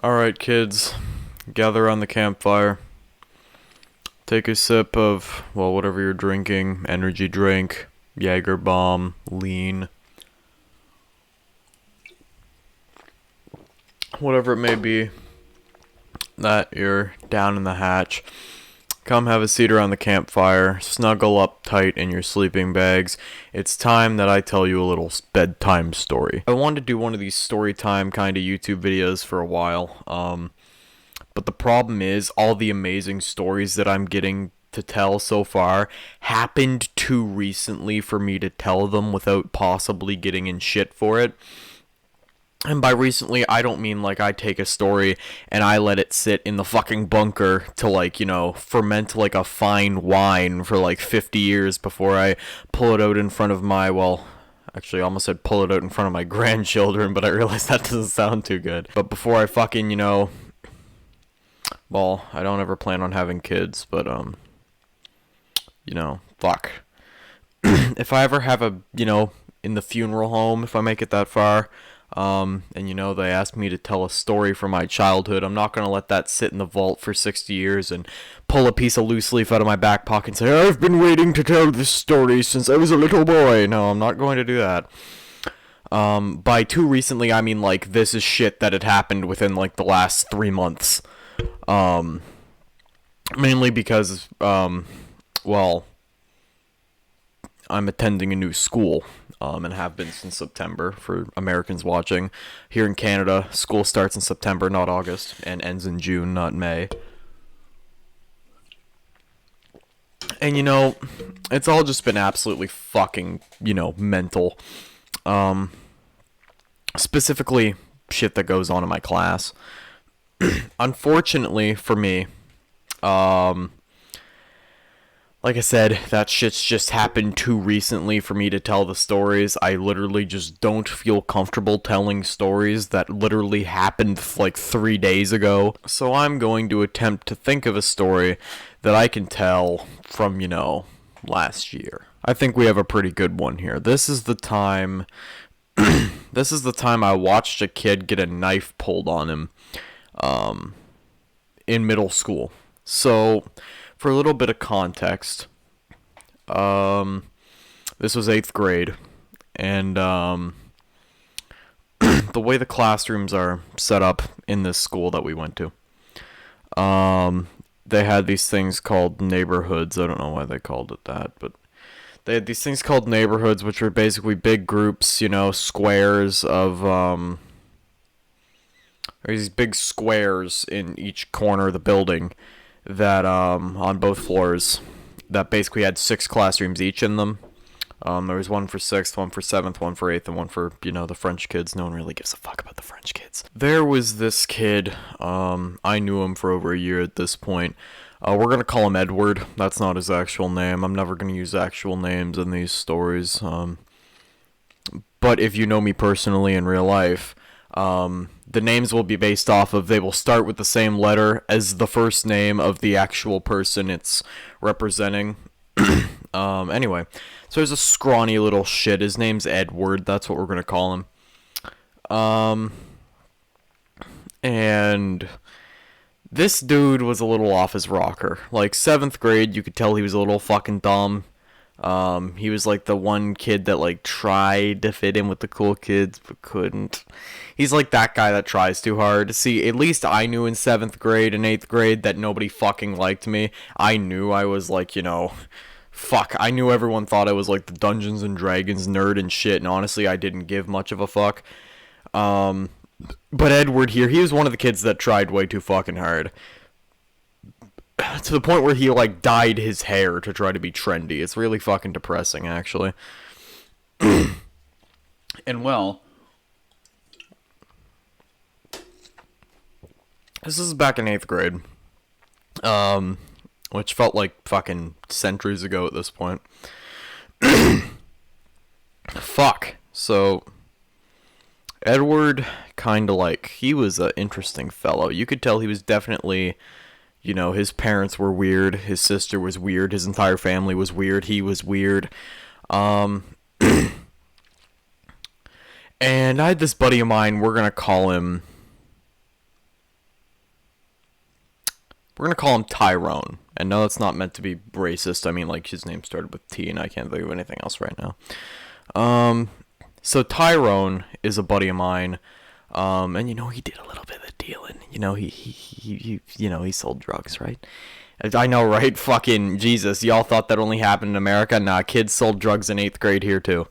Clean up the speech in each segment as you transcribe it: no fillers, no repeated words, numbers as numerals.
Alright, kids, gather around the campfire. Take a sip of, well, whatever you're drinking, energy drink, Jaeger bomb, lean, whatever it may be that you're down in the hatch. Come have a seat around the campfire, snuggle up tight in your sleeping bags. It's time that I tell you a little bedtime story. I wanted to do one of these story time kind of YouTube videos for a while, but the problem is all the amazing stories that I'm getting to tell so far happened too recently for me to tell them without possibly getting in shit for it. And by recently, I don't mean like I take a story and I let it sit in the fucking bunker to ferment like a fine wine for like 50 years before I pull it out in front of my, well, actually I almost said pull it out in front of my grandchildren, but I realized that doesn't sound too good. But before I fucking, well, I don't ever plan on having kids, but, fuck. If I ever have in the funeral home, if I make it that far, and they ask me to tell a story from my childhood, I'm not going to let that sit in the vault for 60 years and pull a piece of loose leaf out of my back pocket and say, I've been waiting to tell this story since I was a little boy. No, I'm not going to do that. By too recently, I mean, like, this is shit that had happened within, like, the last 3 months. Mainly because, well, I'm attending a new school, and have been since September for Americans watching. Here in Canada, school starts in September, not August, and ends in June, not May. And, it's all just been absolutely fucking, mental. Specifically, shit that goes on in my class. Unfortunately for me, like I said, that shit's just happened too recently for me to tell the stories. I literally just don't feel comfortable telling stories that literally happened like 3 days ago. So I'm going to attempt to think of a story that I can tell from, last year. I think we have a pretty good one here. This is the time I watched a kid get a knife pulled on him in middle school. So, for a little bit of context, this was 8th grade, and the way the classrooms are set up in this school that we went to, they had these things called neighborhoods. I don't know why they called it that, but they had these things called neighborhoods, which were basically big groups, squares of, there's these big squares in each corner of the building that on both floors that basically had 6 classrooms each in them. There was one for 6th, one for 7th, one for 8th, and one for, the French kids. No one really gives a fuck about the French kids. There was this kid, I knew him for over a year at this point. We're going to call him Edward. That's not his actual name. I'm never going to use actual names in these stories. But if you know me personally in real life, the names will be based off of, they will start with the same letter as the first name of the actual person it's representing. Anyway, so there's a scrawny little shit. His name's Edward. That's what we're going to call him. And this dude was a little off his rocker. Like, 7th grade, you could tell he was a little fucking dumb. He was like the one kid that like tried to fit in with the cool kids but couldn't. He's like that guy that tries too hard. See, at least I knew in 7th grade and 8th grade that nobody fucking liked me. I knew I was like, fuck. I knew everyone thought I was like the Dungeons and Dragons nerd and shit, and honestly I didn't give much of a fuck. But Edward here, he was one of the kids that tried way too fucking hard. To the point where he, like, dyed his hair to try to be trendy. It's really fucking depressing, actually. And, well, this is back in 8th grade. Which felt like fucking centuries ago at this point. Fuck. So, Edward, kinda like, he was an interesting fellow. You could tell he was definitely... his parents were weird, his sister was weird, his entire family was weird, he was weird. And I had this buddy of mine, we're gonna call him We're gonna call him Tyrone. And no, that's not meant to be racist. I mean, like, his name started with T, and I can't think of anything else right now. So Tyrone is a buddy of mine. And he did a little bit of dealing. He sold drugs, right? I know, right? Fucking Jesus, y'all thought that only happened in America? Nah, kids sold drugs in 8th grade here too.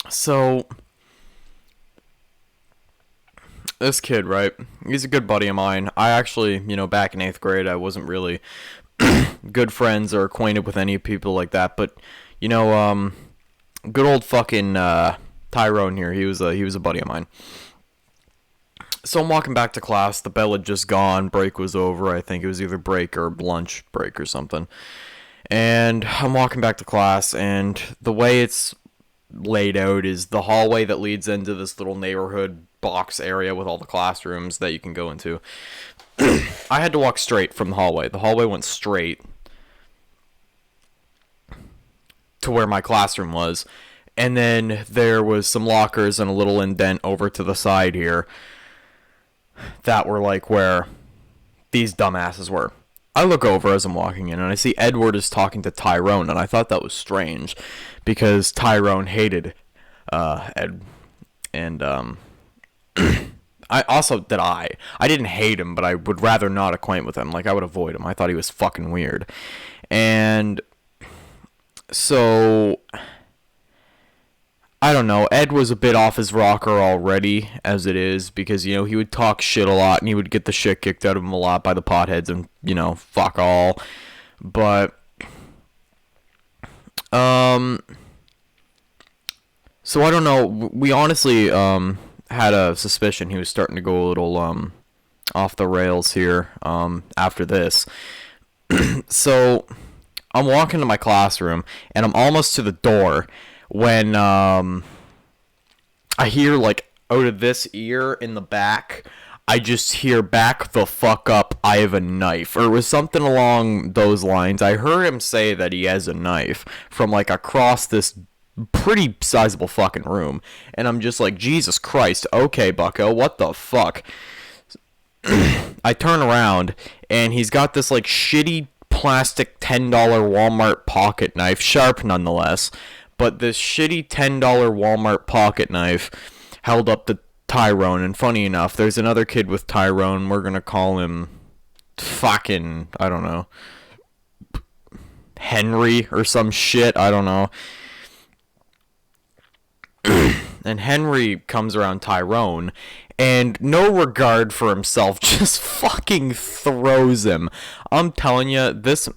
So this kid, right? He's a good buddy of mine. I actually, back in 8th grade, I wasn't really good friends or acquainted with any people like that, but good old fucking Tyrone here. He was a buddy of mine. So I'm walking back to class. The bell had just gone. Break was over. I think it was either break or lunch break or something. And I'm walking back to class, and the way it's laid out is the hallway that leads into this little neighborhood box area with all the classrooms that you can go into. I had to walk straight from the hallway. The hallway went straight to where my classroom was. And then there was some lockers and a little indent over to the side here that were like where these dumbasses were. I look over as I'm walking in, and I see Edward is talking to Tyrone, and I thought that was strange because Tyrone hated Ed, and I didn't hate him, but I would rather not acquaint with him. Like, I would avoid him. I thought he was fucking weird. And so I don't know, Ed was a bit off his rocker already, as it is, because, he would talk shit a lot, and he would get the shit kicked out of him a lot by the potheads, and, fuck all. But, so I don't know, we honestly, had a suspicion he was starting to go a little, off the rails here, after this. So, I'm walking to my classroom, and I'm almost to the door, when I hear, like, out of this ear in the back, I just hear, "Back the fuck up, I have a knife," or it was something along those lines. I heard him say that he has a knife from, like, across this pretty sizable fucking room, and I'm just like, Jesus Christ, okay, bucko, what the fuck? I turn around, and he's got this, like, shitty plastic $10 Walmart pocket knife, sharp nonetheless, but this shitty $10 Walmart pocket knife held up to Tyrone. And funny enough, there's another kid with Tyrone. We're going to call him fucking, I don't know, Henry or some shit. I don't know. And Henry comes around Tyrone, and no regard for himself, just fucking throws him. I'm telling you, this...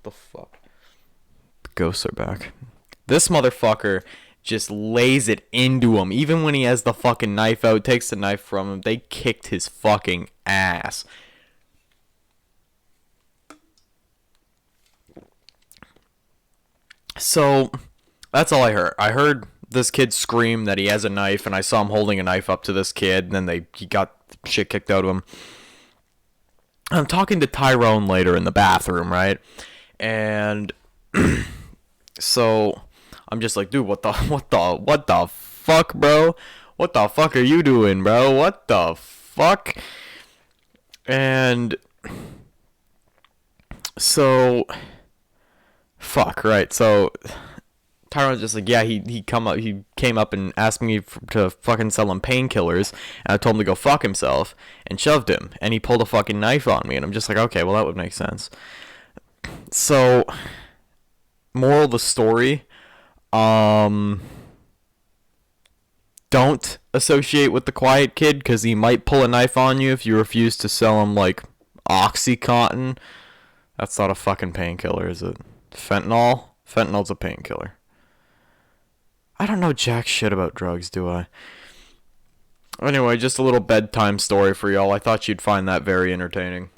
The fuck? The ghosts are back. This motherfucker just lays it into him. Even when he has the fucking knife out, takes the knife from him, they kicked his fucking ass. So, that's all I heard. I heard this kid scream that he has a knife, and I saw him holding a knife up to this kid, and then he got shit kicked out of him. I'm talking to Tyrone later in the bathroom, right? And so I'm just like, dude, what the fuck, bro? What the fuck are you doing, bro? What the fuck? And so, fuck, right? So Tyrone's just like, yeah, he came up and asked me to fucking sell him painkillers, and I told him to go fuck himself, and shoved him, and he pulled a fucking knife on me, and I'm just like, okay, well, that would make sense. So, moral of the story, don't associate with the quiet kid, because he might pull a knife on you if you refuse to sell him, like, Oxycontin. That's not a fucking painkiller, is it? Fentanyl? Fentanyl's a painkiller. I don't know jack shit about drugs, do I? Anyway, just a little bedtime story for y'all. I thought you'd find that very entertaining.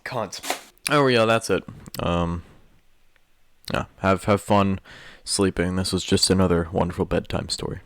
Cunt. Oh yeah, that's it. Yeah, have fun sleeping. This was just another wonderful bedtime story.